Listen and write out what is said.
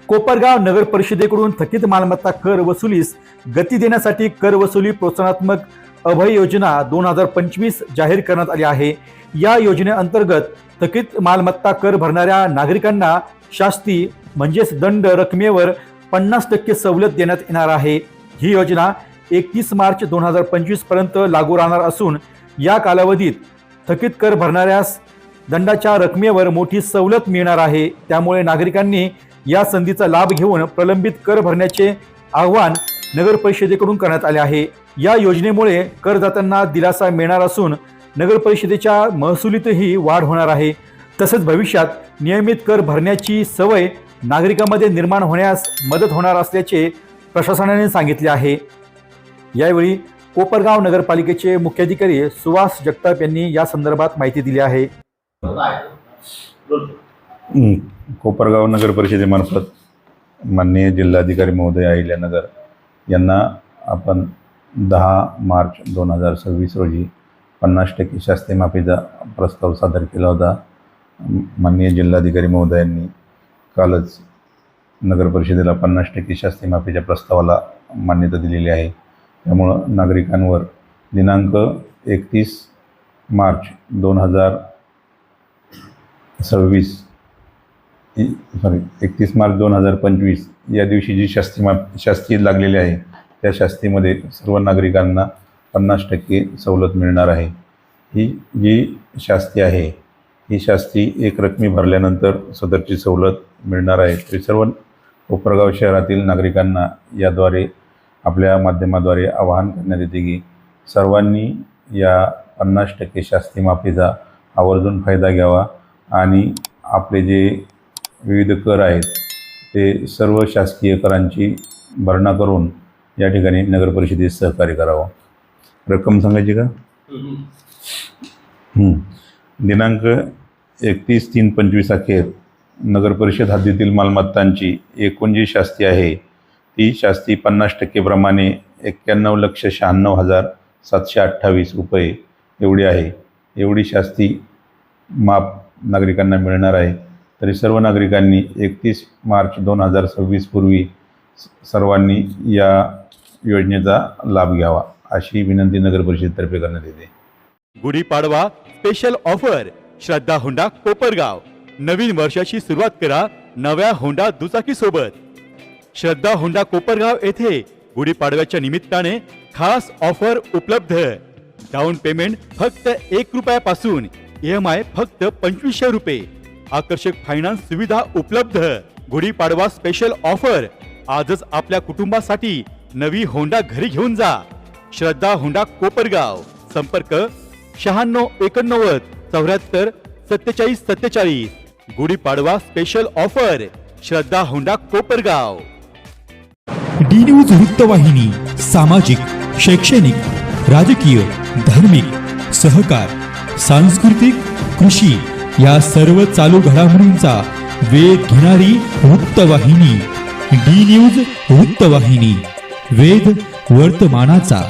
कोपरगाव नगर परिषदेकडून थकीत मालमत्ता कर वसुलीस गती देण्यासाठी कर वसुली प्रोत्साहनात्मक अभय योजना 2025 जाहीर करण्यात आली आहे। या योजनेअंतर्गत थकीत मालमत्ता कर भरणाऱ्या नागरिकांना शास्ती म्हणजेच दंड रकमेवर 50% सवलत देण्यात येणार आहे। ही योजना 31 मार्च 2025 पर्यंत लागू राहणार असून या कालावधीत थकीत कर भरणाऱ्यास दंडाच्या रकमेवर मोठी सवलत मिळणार आहे। त्यामुळे नागरिकांनी या संधीचा लाभ घेऊन प्रलंबित कर भरण्याचे आवाहन नगर परिषदेकडून करण्यात आले आहे। या योजनेमुळे करदात्यांना दिलासा मिळणार असून नगर परिषदेच्या महसुलीतही वाढ होणार आहे। तसेच भविष्यात नियमित कर भरण्याची सवय नागरिकांमध्ये निर्माण होण्यास मदत होणार असल्याचे प्रशासनाने सांगितले आहे। यावेळी कोपरगाव नगरपालिकेचे मुख्याधिकारी सुहास जगताप यांनी या संदर्भात माहिती दिली आहे। कोपरगाव नगर परिषदेमार्फत माननीय जिल्हाधिकारी महोदय अहिल्यानगर यांना आपण 10 मार्च 2026 रोजी 50% शास्ती माफीचा प्रस्ताव सादर केला होता। माननीय जिल्हाधिकारी महोदयांनी कालच नगर परिषदेला 50% शास्ती माफीच्या प्रस्तावाला मान्यता दिलेली आहे। त्यामुळं नागरिकांवर दिनांक 31 मार्च 2025 या दिवशी जी शास्ती लागलेली आहे त्या शास्तीमध्ये सर्व नागरिकांना 50% सवलत मिळणार आहे। ही जी शास्ती आहे ही शास्ती एक रकमी भरल्यानंतर सदरची सवलत मिळणार आहे। तरी सर्व कोपरगाव शहरातील नागरिकांना याद्वारे आपल्या माध्यमाद्वारे आवाहन करण्यात येते की सर्वांनी या 50% शास्ती माफीचा आवर्जून फायदा घ्यावा आणि आपले जे विविध कर आहेत ते सर्व शासकीय करांची भरणा करून या ठिकाणी नगर परिषदेस सहकार्य करावं। रक्कम सांगायची का? दिनांक 31/3/25 अखेर नगर परिषद हद्दीतील मालमत्तांची एकूण जी शास्ती आहे ती शास्ती 50% प्रमाणे 91,96,728 रुपये एवढी आहे। एवढी शास्ती माफ नागरिकांना मिळणार आहे। तरी सर्व नागरिकांनी 31 मार्च 2026 पूर्वी सर्वांनी या योजनेचा लाभ घ्यावा अशी विनंती नगर परिषदेतर्फे करण्यात येते। गुढीपाडवा स्पेशल ऑफर श्रद्धा होंडा कोपरगाव। नवीन वर्षाची सुरुवात करा नव्या होंडा दुचाकी सोबत। श्रद्धा होंडा कोपरगाव येथे गुढीपाडव्याच्या निमित्ताने खास ऑफर उपलब्ध। डाऊन पेमेंट फक्त 1 रुपयापासून, EMI फक्त 2500 रुपये। आकर्षक फायनान्स सुविधा उपलब्ध। गुढीपाडवा स्पेशल ऑफर आजच आपल्या कुटुंबासाठी नवी होंडा घरी घेऊन जा। श्रद्धा होंडा कोपरगाव। संपर्क 96 89 74 47 47। गुढीपाडवा स्पेशल ऑफर श्रद्धा होंडा कोपरगाव। डी न्यूज वृत्तवाहिनी सामाजिक, शैक्षणिक, राजकीय, धार्मिक, सहकार, सांस्कृतिक, कृषी या सर्व चालू घडामोडींचा वेध घेणारी वृत्तवाहिनी। डी न्यूज वृत्तवाहिनी, वेध वर्तमानाचा।